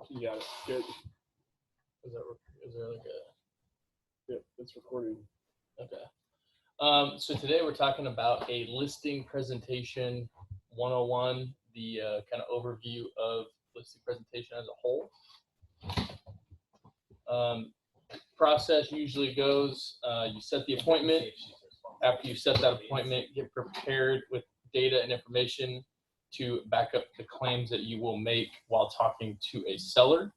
You got it. Good. Is there like a... Yep, it's recording. Okay. So today we're talking about a listing presentation 101, the kind of overview of listing presentation as a whole. Process usually goes, you set the appointment. After you set that appointment, get prepared with data and information to back up the claims that you will make while talking to a seller.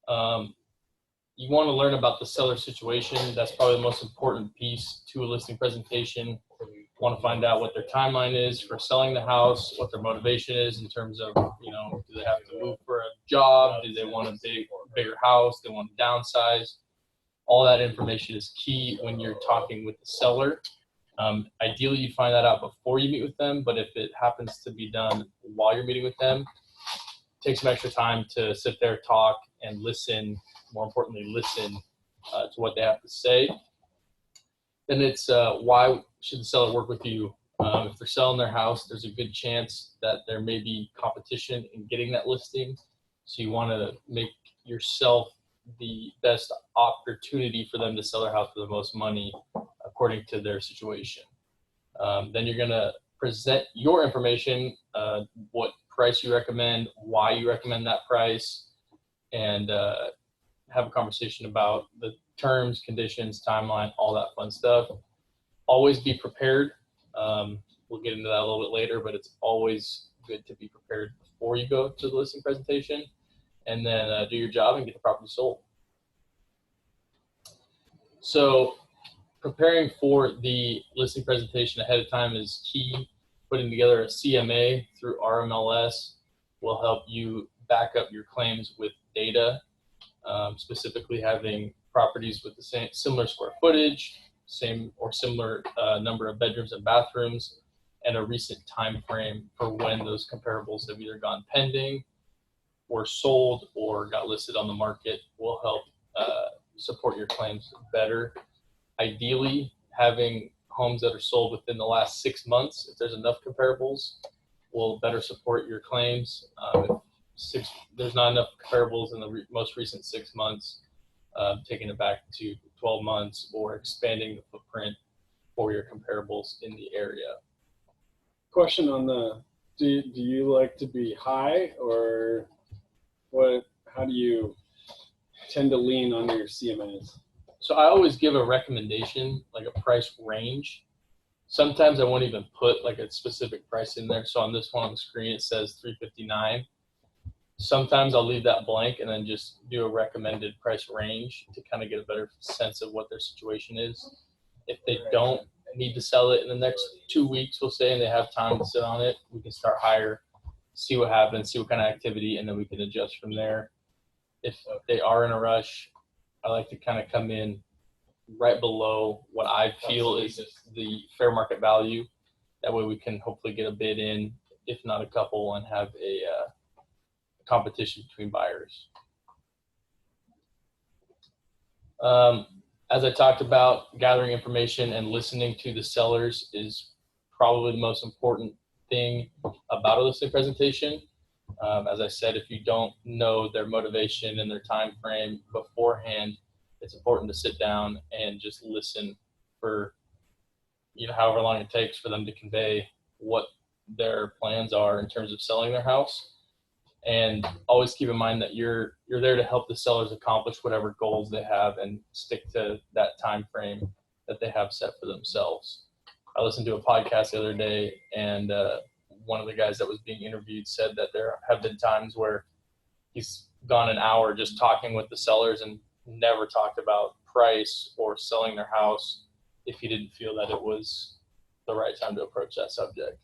You want to learn about the seller situation. That's probably the most important piece to a listing presentation. You want to find out what their timeline is for selling the house, what their motivation is in terms of, do they have to move for a job? Do they want a bigger house? They want to downsize? All that information is key when you're talking with the seller. Ideally, you find that out before you meet with them, but if it happens to be done while you're meeting with them, take some extra time to sit there, talk, and listen. More importantly, listen to what they have to say. Then it's why should the seller work with you? If they're selling their house, there's a good chance that there may be competition in getting that listing. So you want to make yourself the best opportunity for them to sell their house for the most money according to their situation. Then you're going to present your information, what price you recommend, why you recommend that price, and have a conversation about the terms, conditions, timeline, all that fun stuff. Always be prepared. We'll get into that a little bit later, but it's always good to be prepared before you go to the listing presentation, and then do your job and get the property sold. So preparing for the listing presentation ahead of time is key. Putting together a CMA through RMLS will help you back up your claims with data, specifically having properties with the similar square footage, same or similar number of bedrooms and bathrooms, and a recent time frame for when those comparables have either gone pending or sold or got listed on the market will help support your claims better. Ideally, having homes that are sold within the last 6 months, if there's enough comparables, will better support your claims. If there's not enough comparables in the most recent 6 months, taking it back to 12 months or expanding the footprint for your comparables in the area. Question on the, do you like to be high, or what? How do you tend to lean on your CMAs? So I always give a recommendation, like a price range. Sometimes I won't even put like a specific price in there. So on this one on the screen, it says $359. Sometimes I'll leave that blank and then just do a recommended price range to kind of get a better sense of what their situation is. If they don't need to sell it in the next 2 weeks, we'll say, and they have time to sit on it, we can start higher, see what happens, see what kind of activity, and then we can adjust from there. If they are in a rush, I like to kind of come in right below what I feel is the fair market value. That way we can hopefully get a bid in, if not a couple, and have a competition between buyers. As I talked about, gathering information and listening to the sellers is probably the most important thing about a listing presentation. As I said, if you don't know their motivation and their time frame beforehand, it's important to sit down and just listen for, however long it takes for them to convey what their plans are in terms of selling their house. And always keep in mind that you're there to help the sellers accomplish whatever goals they have and stick to that time frame that they have set for themselves. I listened to a podcast the other day, and one of the guys that was being interviewed said that there have been times where he's gone an hour just talking with the sellers and never talked about price or selling their house if he didn't feel that it was the right time to approach that subject.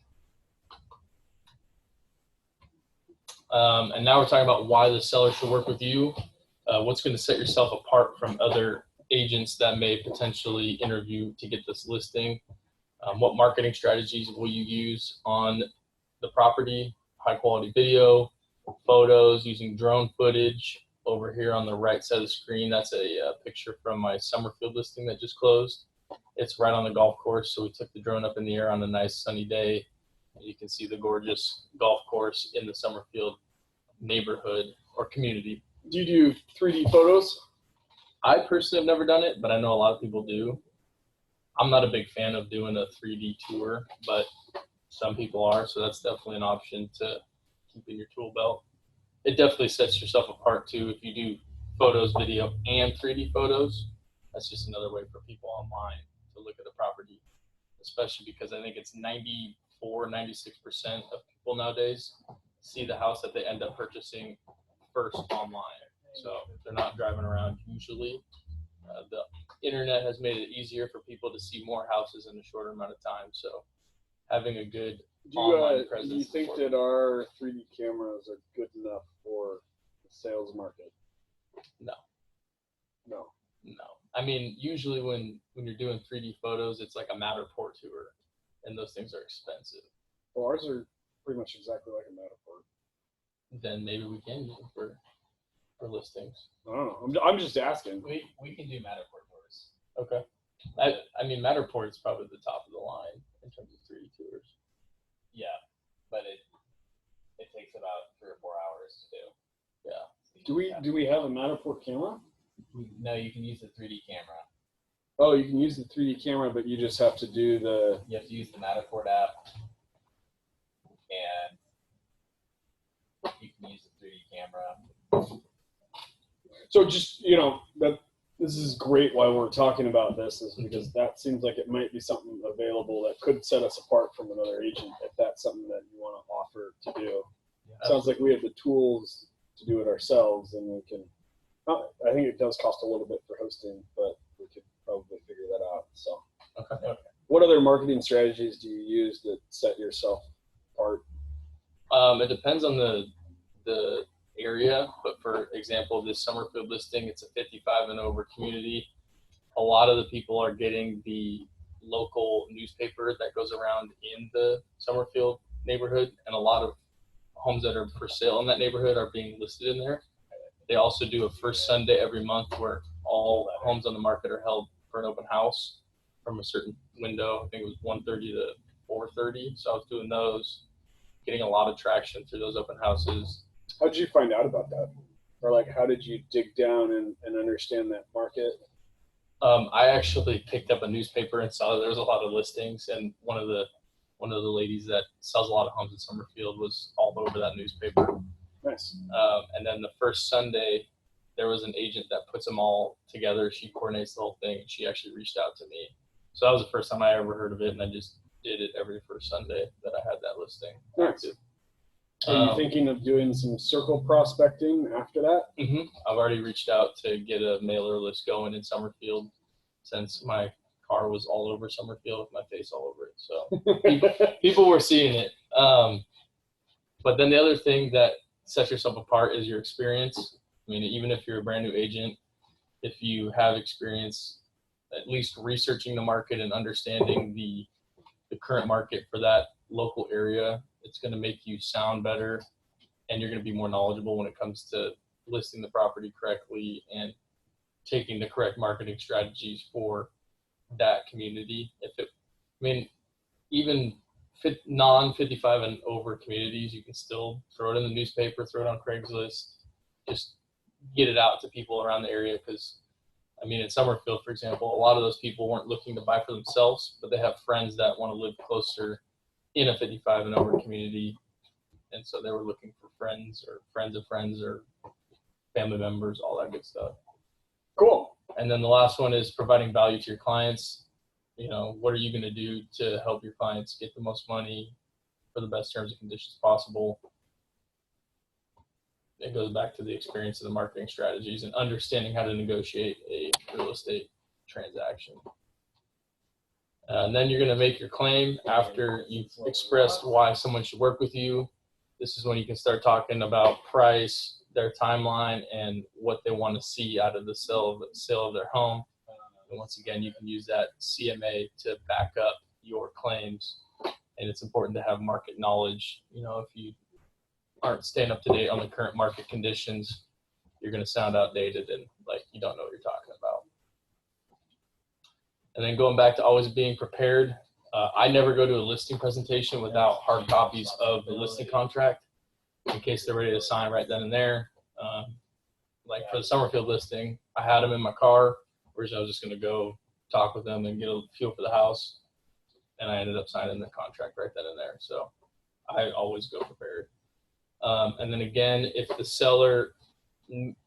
And now we're talking about why the seller should work with you. What's going to set yourself apart from other agents that may potentially interview to get this listing? What marketing strategies will you use on the property? High quality video, photos, using drone footage. Over here on the right side of the screen, that's a picture from my Summerfield listing that just closed. It's right on the golf course, so we took the drone up in the air on a nice sunny day. You can see the gorgeous golf course in the Summerfield neighborhood or community. Do you do 3D photos? I personally have never done it, but I know a lot of people do. I'm not a big fan of doing a 3D tour, but some people are, so that's definitely an option to keep in your tool belt. It definitely sets yourself apart too if you do photos, video, and 3D photos. That's just another way for people online to look at the property, especially because I think it's 94, 96% of people nowadays see the house that they end up purchasing first online. So they're not driving around usually. The internet has made it easier for people to see more houses in a shorter amount of time. So having a good online presence. Do you think that our 3D cameras are good enough for the sales market? No. No. I mean, usually when you're doing 3D photos, it's like a Matterport tour, and those things are expensive. Well, ours are pretty much exactly like a Matterport. Then maybe we can use them for listings. I don't know. I'm just asking. We can do Matterport tours. Okay. I mean, Matterport is probably the top of the line in terms of 3D tours. Yeah, but it takes about 3 or 4 hours to do. Yeah. Do we have a Matterport camera? No, you can use the 3D camera. Oh, you can use the 3D camera, but you just have to do the. You have to use the Matterport app, and you can use the 3D camera. So just that this is great why we're talking about this is because that seems like it might be something available that could set us apart from another agent if that's something that you want to offer to do. Yeah. Sounds like we have the tools to do it ourselves, and we can. I think it does cost a little bit for hosting, but we could probably figure that out. So, Okay. what other marketing strategies do you use that set yourself apart? It depends on the area, but for example, this Summerfield listing, it's a 55 and over community. A lot of the people are getting the local newspaper that goes around in the Summerfield neighborhood, and a lot of homes that are for sale in that neighborhood are being listed in there. They also do a first Sunday every month where all homes on the market are held for an open house from a certain window. I think it was 1:30 to 4:30. So I was doing those, getting a lot of traction through those open houses. How did you find out about that? Or like, how did you dig down and understand that market? I actually picked up a newspaper and saw that there was a lot of listings, and one of the ladies that sells a lot of homes in Summerfield was all over that newspaper. Nice. And then the first Sunday, there was an agent that puts them all together. She coordinates the whole thing, and she actually reached out to me. So that was the first time I ever heard of it, and I just did it every first Sunday that I had that listing. Nice. Are you thinking of doing some circle prospecting after that? I've already reached out to get a mailer list going in Summerfield since my car was all over Summerfield with my face all over it. So people were seeing it. But then the other thing that sets yourself apart is your experience. I mean, even if you're a brand new agent, if you have experience at least researching the market and understanding the current market for that local area, it's going to make you sound better, and you're going to be more knowledgeable when it comes to listing the property correctly and taking the correct marketing strategies for that community. Even non-55 and over communities, you can still throw it in the newspaper, throw it on Craigslist, just get it out to people around the area. Because in Summerfield, for example, a lot of those people weren't looking to buy for themselves, but they have friends that want to live closer in a 55 and over community. And so they were looking for friends or friends of friends or family members, all that good stuff. Cool. And then the last one is providing value to your clients. What are you going to do to help your clients get the most money for the best terms and conditions possible? It goes back to the experience of the marketing strategies and understanding how to negotiate a real estate transaction. And then you're going to make your claim after you've expressed why someone should work with you. This is when you can start talking about price, their timeline, and what they want to see out of the sale of their home. And once again, you can use that CMA to back up your claims. And it's important to have market knowledge. If you aren't staying up to date on the current market conditions, you're going to sound outdated and like you don't know what you're talking about. And then going back to always being prepared, I never go to a listing presentation without hard copies of the listing contract in case they're ready to sign right then and there. Like for the Summerfield listing, I had them in my car. Originally, I was just going to go talk with them and get a feel for the house. And I ended up signing the contract right then and there. So I always go prepared. And then again, if the seller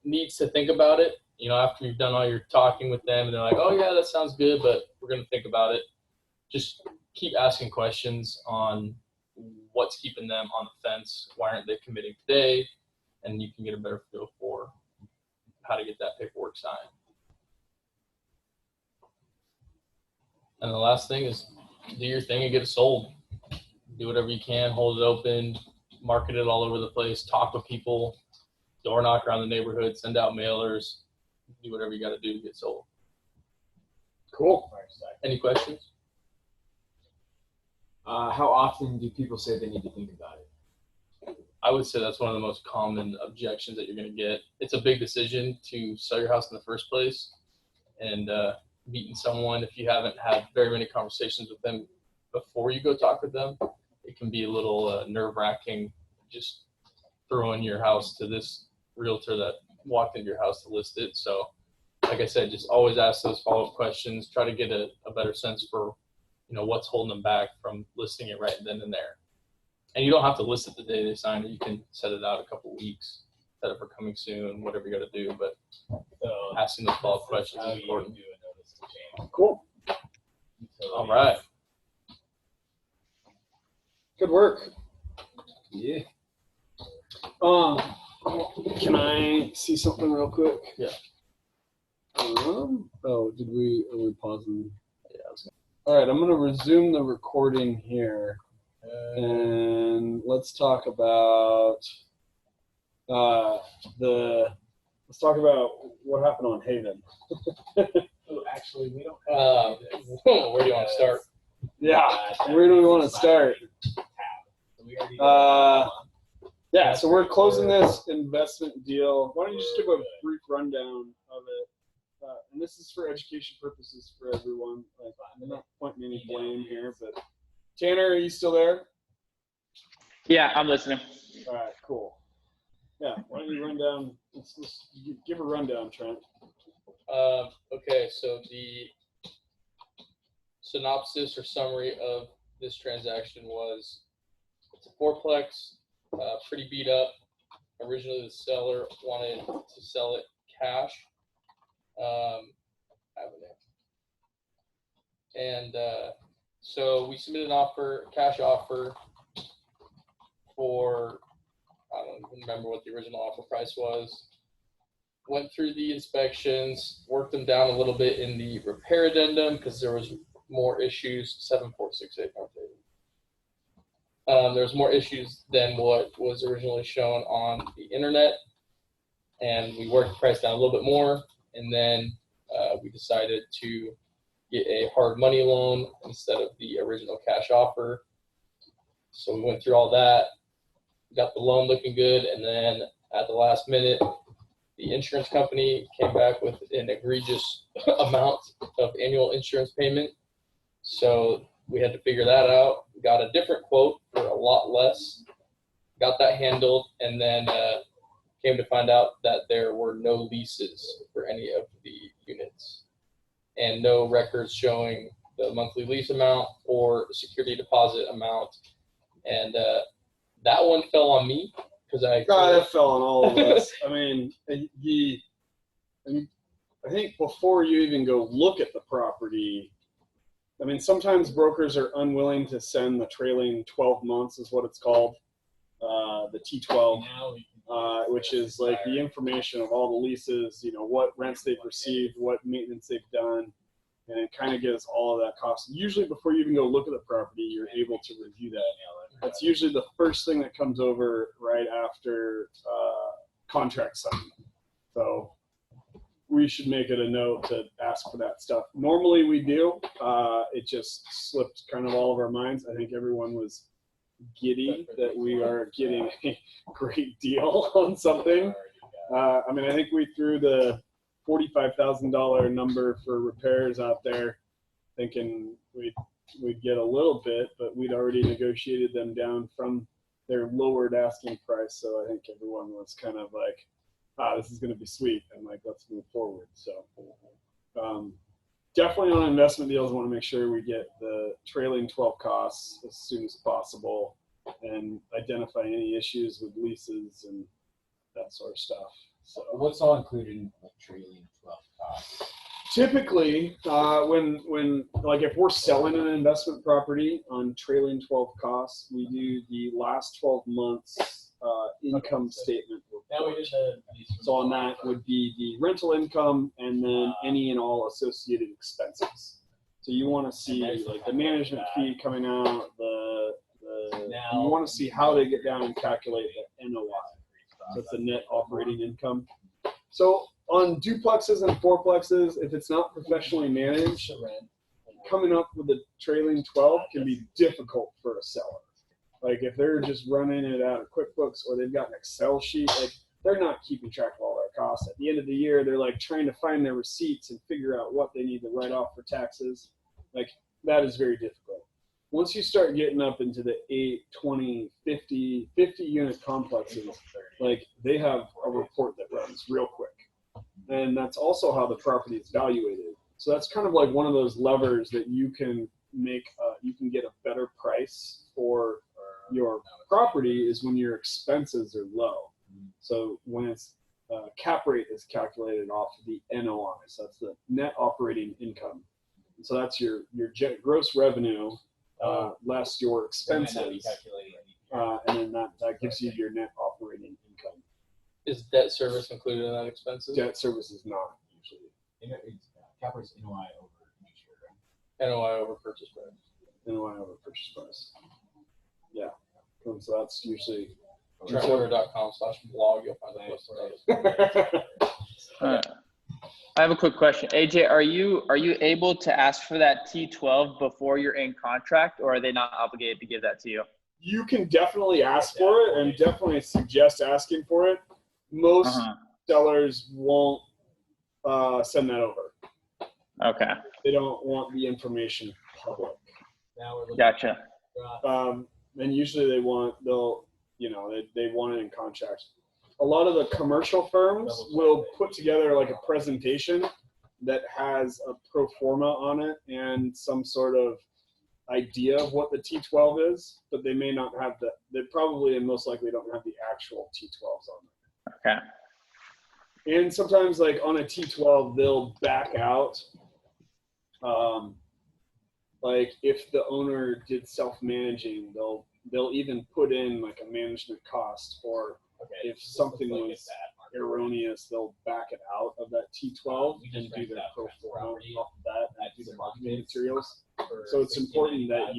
needs to think about it, after you've done all your talking with them and they're like, oh yeah, that sounds good, but we're going to think about it. Just keep asking questions on what's keeping them on the fence. Why aren't they committing today? And you can get a better feel for how to get that paperwork signed. And the last thing is do your thing and get it sold. Do whatever you can, hold it open, market it all over the place, talk with people, door knock around the neighborhood, send out mailers, do whatever you got to do to get sold. Cool. Any questions? How often do people say they need to think about it? I would say that's one of the most common objections that you're going to get. It's a big decision to sell your house in the first place, and meeting someone, if you haven't had very many conversations with them before you go talk with them, it can be a little nerve-wracking just throwing your house to this realtor that walked into your house to list it. So like I said, just always ask those follow-up questions, try to get a better sense for what's holding them back from listing it right then and there. And you don't have to list it the day they sign it. You can set it out a couple weeks, set it for coming soon, whatever you got to do. But asking those follow-up questions is important. Cool. All right. Good work. Yeah. Can I see something real quick? Yeah. Are we pausing? Yeah. All right, I'm going to resume the recording here. And let's talk about let's talk about what happened on Haven. Oh, actually, we don't. Where do you want to start? Yeah, where do we want to start? Yeah, so we're closing this investment deal. Why don't you just give a brief rundown of it? And this is for education purposes for everyone. Like, I'm not pointing any blame here, but Tanner, are you still there? Yeah, I'm listening. All right, cool. Yeah, why don't you run down? Let's give a rundown, Trent. Okay, so the synopsis or summary of this transaction was it's a fourplex, pretty beat up. Originally, the seller wanted to sell it cash. And so we submitted an offer, cash offer for, I don't even remember what the original offer price was. Went through the inspections, worked them down a little bit in the repair addendum because there was more issues, 7468. There was more issues than what was originally shown on the internet, and we worked the price down a little bit more, and then we decided to get a hard money loan instead of the original cash offer. So we went through all that, got the loan looking good, and then at the last minute, the insurance company came back with an egregious amount of annual insurance payment. So we had to figure that out. Got a different quote for a lot less, got that handled, and then came to find out that there were no leases for any of the units and no records showing the monthly lease amount or security deposit amount. And that one fell on me because that fell on all of us. I mean, I think before you even go look at the property, I mean, sometimes brokers are unwilling to send the trailing 12 months is what it's called, the T12, which is like the information of all the leases, what rents they've received, what maintenance they've done, and it kind of gives all of that cost. Usually before you even go look at the property, you're able to review that. That's usually the first thing that comes over right after contract signing. So we should make it a note to ask for that stuff. Normally we do. It just slipped kind of all of our minds. I think everyone was giddy that we are getting a great deal on something. I mean, I think we threw the $45,000 number for repairs out there thinking we'd get a little bit, but we'd already negotiated them down from their lowered asking price. So I think everyone was kind of like, this is going to be sweet, and like, let's move forward. So definitely on investment deals, I want to make sure we get the trailing 12 costs as soon as possible and identify any issues with leases and that sort of stuff. So What's all included in like trailing 12 costs? typically, when like if we're selling an investment property on trailing 12 costs, we do the last 12 months income statement Now we report. did the. So on that would be the rental income and then any and all associated expenses. So you want to see like the management fee coming out, you want to see how they get down and calculate the NOI. So it's the net operating income. So on duplexes and fourplexes, if it's not professionally managed, coming up with a trailing 12 can be difficult for a seller. Like if they're just running it out of QuickBooks or they've got an Excel sheet, like they're not keeping track of all their costs. At the end of the year, they're like trying to find their receipts and figure out what they need to write off for taxes. Like that is very difficult. Once you start getting up into the 8, 20, 50 unit complexes, like they have a report that runs real quick. And that's also how the property is valuated. So that's kind of like one of those levers that you can make, you can get a better price for your property is when your expenses are low. So when it's cap rate is calculated off of the NOI, so that's the net operating income. So that's your gross revenue less your expenses, and then that gives you your net operating income. Is debt service included in that expenses? Debt service is not usually. Cap rate's NOI over each year, right? NOI over purchase price. NOI over purchase price. Yeah. So that's usually. Trapdoor.com/blog. You'll find the post about it. I have a quick question. AJ, are you able to ask for that T12 before you're in contract, or are they not obligated to give that to you? You can definitely ask for it and definitely suggest asking for it. Most sellers won't send that over. Okay. They don't want the information public. Gotcha. And usually they want it in contract. A lot of the commercial firms will put together like a presentation that has a pro forma on it and some sort of idea of what the T12 is, but they may not have they probably and most likely don't have the actual T12s on there. Okay. And sometimes like on a T12, they'll back out. Like if the owner did self-managing, they'll even put in like a management cost, or if something was erroneous, they'll back it out of that T12 and do their pro forma off of that and do the marketing materials. So it's important that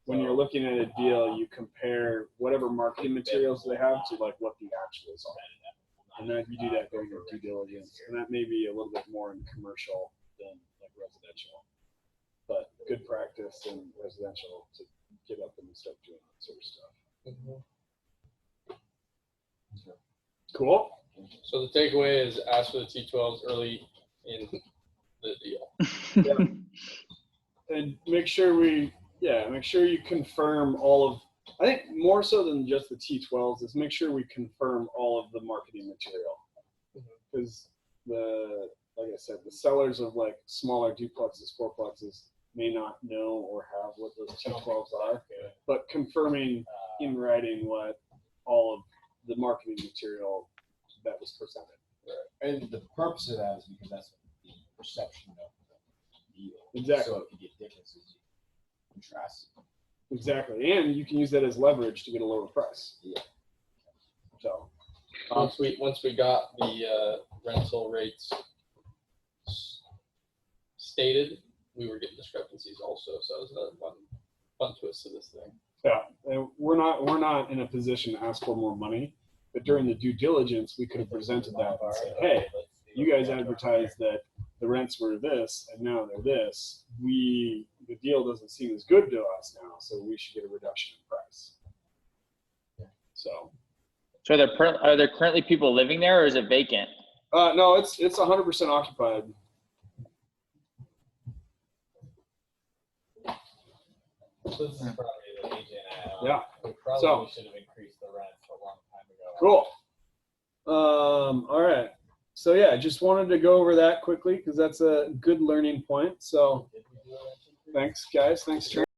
when you're looking at a deal, you compare whatever marketing materials they have to like what the actuals are. And then you do that during your due diligence. And that may be a little bit more in commercial than like residential. But good practice in residential to get up and start doing that sort of stuff. Cool. So the takeaway is ask for the T12s early in the deal. And make sure you confirm all of, I think more so than just the T12s is make sure we confirm all of the marketing material. Because like I said, the sellers of like smaller duplexes, fourplexes may not know or have what those T12s are, but confirming in writing what all of the marketing material that was presented. Right. And the purpose of that is because that's the perception of the deal. Exactly. So if you get differences, you contrast it. Exactly. And you can use that as leverage to get a lower price. Yeah. So Once we got the rental rates stated, we were getting discrepancies also. So it was another fun twist to this thing. yeah, and we're not in a position to ask for more money, but during the due diligence, we could have presented that and said, hey, you guys advertised that the rents were this and now they're this. The deal doesn't seem as good to us now, so we should get a reduction in price. So are there currently people living there, or is it vacant? no, it's 100% occupied. So this is a property that AJ and I own. Yeah. We probably So- should have increased the rent a long time ago. Cool. All right. So yeah, just wanted to go over that quickly because that's a good learning point. So thanks, guys. Thanks, Trent.